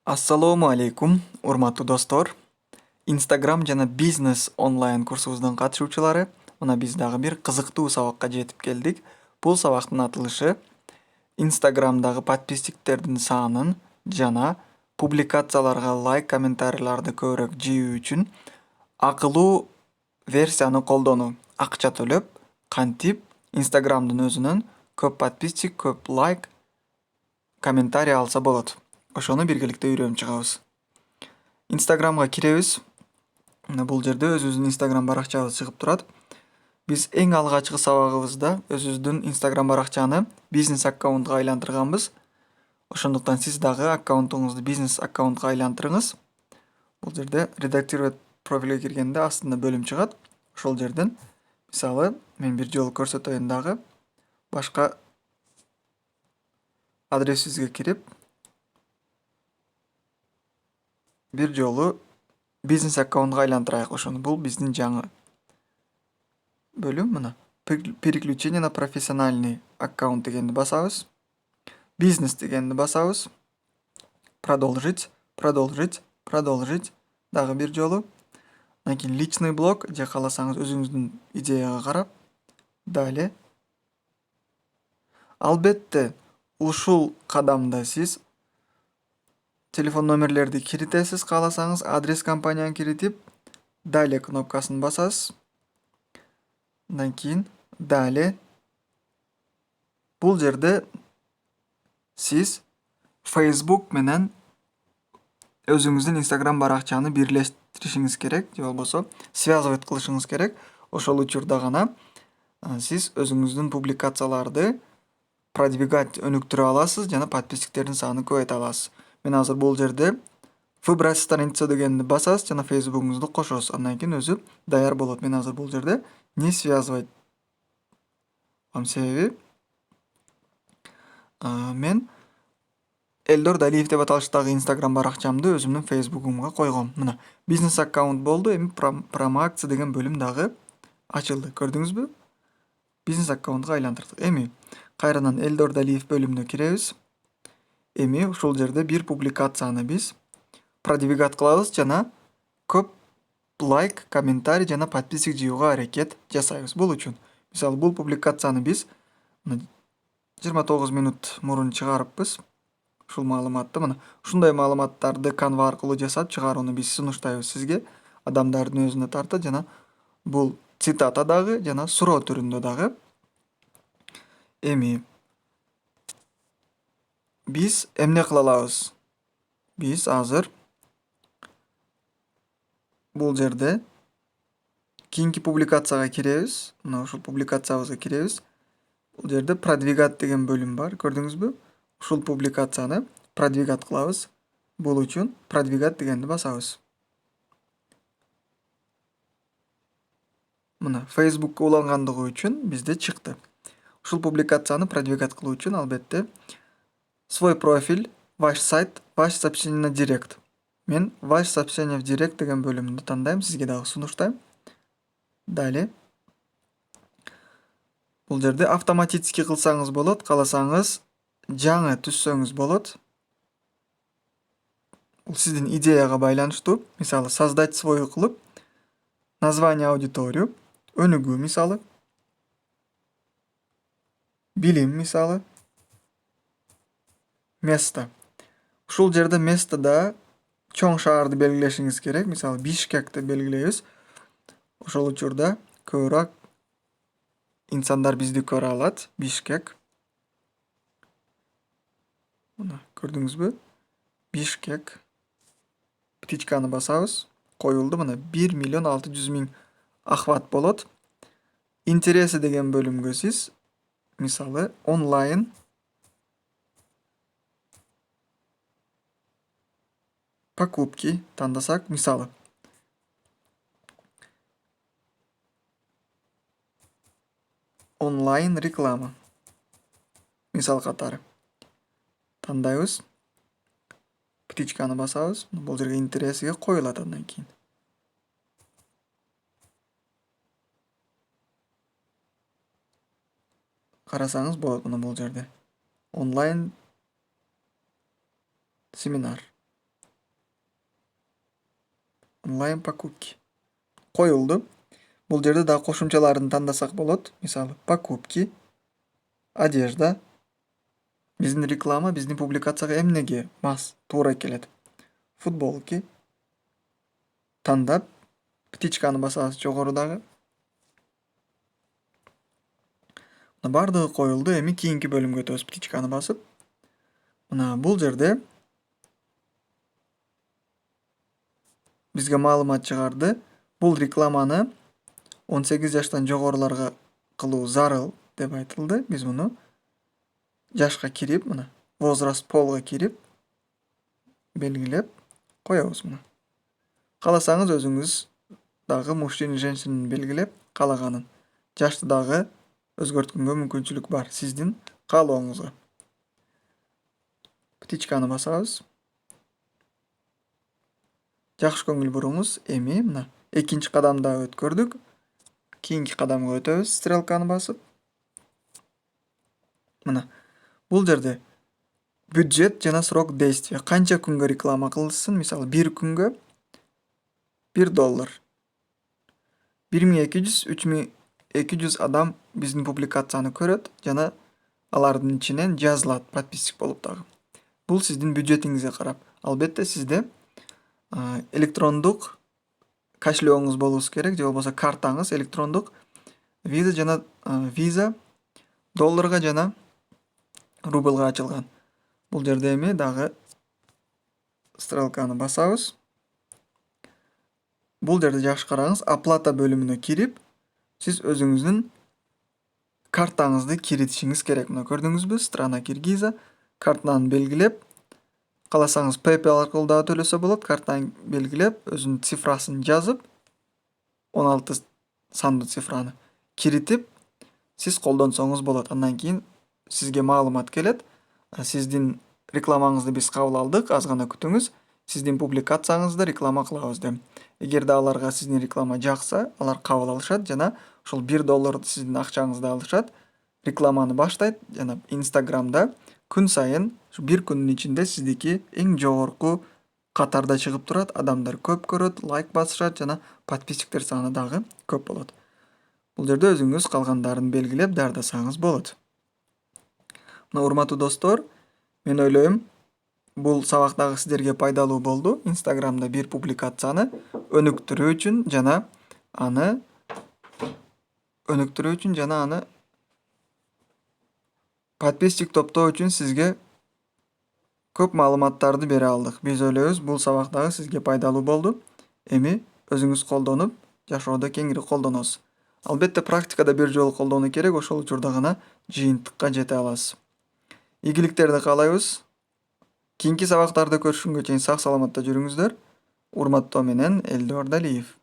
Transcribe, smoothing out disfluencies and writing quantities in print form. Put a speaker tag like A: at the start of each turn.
A: Assalomu alaykum, urmatli do'stlar. Instagram jana biznes onlayn kursumuzdan qatnashuvchilari, mana biz dag'i bir qiziqtуу sabaqqa жетip keldik. Бул сабактын атылышы Instagram'dagi подписчиктердин санын жана публикацияларга лайк, комментарийларды көбүрөөк жыйуу үчүн акылуу версияны колдонуу. Акча төлөп, кантип Instagram'дын өзүнөн көп подписчик, көп лайк, комментарий алса болот. Ошону биргеликте үйрөнүп чыгабыз. Instagram'га киребиз. Бул жерде өзүбүздүн Instagram баракчабыз чыгып турат. Биз эң алгачкы сабагыбызда өзүбүздүн Instagram баракчаны бизнес аккаунтка айлантырганбыз. Ошондуктан сиз дагы аккаунтуңузду бизнес аккаунтка айлантырыңыз. Бул жерде редактировать профилге киргенде астында бөлүм чыгат. Ошол жерден мисалы мен бир жолу көрсөтөйүн дагы. Башка адресибизге кирип бир жолу бизнес аккаунтка айлантырайык ошону. Бул биздин жаңы бөлүм мына. Переключение на профессиональный аккаунт дегенди басабыз. Бизнес дегенди басабыз. Продолжить, продолжить, продолжить. Дагы бир жолу. Анан кийин личный блог же кааласаңыз өзүңүздүн идеяга карап. Далее. Албетте, ушул кадамда сиз телефон номерлерди киритесиз, кааласаңыз адрес компанияны киритип, далее кнопкасын басасыз. Андан кийин далее. Бул жерде сиз Facebook менен өзүңүздүн Instagram баракчаны бирлештиришиңиз керек, же болбосо связывать кылышыңыз керек. Ошол учурда гана сиз өзүңүздүн публикацияларды продвигать өнүктүрө аласыз жана подписчиктердин санын көбөйтө аласыз. Мен азыр бул жерде выбрать страницу дегенди басасыз жана Facebook'уңузду кошосуз. Андан кийин өзү даяр болот. Мен азыр бул жерде не связывать себеби мен Элдор Далиев деп аталыштагы Instagram баракчамды өзүмдүн Facebook'умга койгом. Мына бизнес аккаунт болду, эми промо акция деген бөлүм дагы ачылды. Көрдүңүзбү? Бизнес аккаунтка айлантырдык. Эми кайрадан Элдор Далиев бөлүмүнө киребиз. Эми ушул жерде бир публикацияны биз продвигать кылабыз жана көп лайк, комментарий жана подписчик жыйууга аракет жасайбыз. Бул үчүн мисалы бул публикацияны биз 29 минут мурун чыгарыппыз. Ушул маалыматты мына ушундай маалыматтарды Canva аркылуу жасап чыгарууну биз сунуштайбыз сизге. Адамдардын өзүнө тартат жана бул цитата дагы жана суроо түрүндө дагы. Эми биз эмне кыла алабыз? Биз азыр бул жерде кийинки публикацияга киребиз. Мына ушул публикациябызга киребиз. Бул жерде продвигать деген бөлүм бар. Көрдүңүзбү? Ушул публикацияны продвигать кылабыз. Бул үчүн продвигать дегенди басабыз. Мына Facebook'ка улангандыгы үчүн бизде чыкты. Ушул публикацияны продвигать кылуу үчүн албетте свой профиль, ваш сайт, ваше сообщение на директ. Мен ваш сообщение в директ деген бөлүмүндү тандайм, сизге дагы сунуштайм. Далее. Бул жерде автоматически кылсаңыз болот, кааласаңыз жаңы түзсөңүз болот. Бул сиздин идеяга байланыштуу. Мисалы создать свой кылып, название аудиторию, өнүгүү мисалы, билим мисалы, место. Ушул жерде местода чоң шаарды белгилешиңиз керек. Мисалы Бишкекти белгилейбиз. Ошол учурда көбүрөөк инсандар бизди көрө алат. Бишкек. Мына көрдүңүзбү? Бишкек. Птичканы басабыз. Коюлду. Мына 1 миллион 600 миң ахват болот. Интереси деген бөлүмгө сиз мисалы онлайн покупки тандасак, мисалы онлайн реклама мисал катары тандайбыз. Птичканы басабыз. Бул жерге интересиге коюлат андан кийин. Карасаңыз болот мына бул жерде. Онлайн семинар. Онлайн покупки коюлду. Бул жерде дагы кошумчаларын тандасак болот. Мисалы, покупки, одежда. Биздин реклама, биздин публикацияга эмнеге мас, туура келет. Футболки. Тандап, птичканы басабыз жогорудагы. Мына бардыгы коюлду. Эми кийинки бөлүмгө өтөбүз птичканы басып. Мына бул жерде бизге маалымат чыгарды. Бул рекламаны 18 жаштан жогоруларга кылуу зарыл деп айтылды. Биз муну жашка кирип, мына возраст полго кирип белгилеп коебуз мына. Кааласаңыз өзүңүз дагы мужчина, женщина белгилеп каалаганын жашты дагы өзгөрткөнгө мүмкүнчүлүк бар сиздин каалооңузга. Птичканы басабыз. Жакшы көңүл буруңуз. Эми мына экинчи кадамда өткөрдүк. Кийинки кадамга өтөбүз стрелканы басып. Мына бул жерде бюджет жана срок действия. Канча күнгө реклама кылышсын? Мисалы, 1 күнгө $1. 1200, 3200 адам биздин публикацияны көрөт жана алардын ичинен жазылат подписчик болуп дагы. Бул сиздин бюджетиңизге карап. Албетте сизде электрондук кошелегиңиз болушу керек, же болбосо картаңыз электрондук виза жана виза долларга жана рубльга ачылган. Бул жерде эми дагы стрелканы басабыз. Бул жерде жакшы караңыз, оплата бөлүмүнө кирип, сиз өзүңүздүн картаңызды киритишиңиз керек. Мына көрдүңүзбү? Страна Киргиза. Картаны белгилеп, кааласаңыз PayPal аркылуу дагы төлөсө болот. Картаны белгилеп, өзүнүн цифрасын жазып, 16 сандуу цифраны киритип, сиз колдонсоңуз болот. Андан кийин сизге маалымат келет. Сиздин рекламаңызды биз кабыл алдык, аз гана күтүңүз. Сиздин публикацияңызды реклама кылабыз деп. Эгерде аларга сиздин реклама жакса, алар кабыл алышат жана ошол $1 сиздин акчаңызды алышат. Рекламаны баштайт жана Instagramда күн сайын ушу 1 күндүн ичинде сиздики эң жогорку катарда чыгып турат. Адамдар көп көрөт, лайк басышат жана подписчиктер саны дагы көп болот. Бул жерде өзүңүз калгандарын белгилеп дардасаңыз болот. Мына урматтуу достор, мен ойлойм, бул сабак дагы сиздерге пайдалуу болду. Instagramда бир публикацияны өнүктүрүү үчүн жана аны подписчик топтоо үчүн сизге көп маалыматтарды бере алдык. Биз ойлойбуз, бул сабак дагы сизге пайдалуу болду. Эми өзүңүз колдонуп, жашоодо кеңири колдоносуз. Албетте практикада бир жолу колдонуу керек, ошол учурда гана жыйынтыкка жете аласыз. Ийгиликтерди каалайбыз. Кийинки сабактарда көрүшкөнгө чейин сак саламатта жүрүңүздөр. Урматтоо менен Элдор Далиев.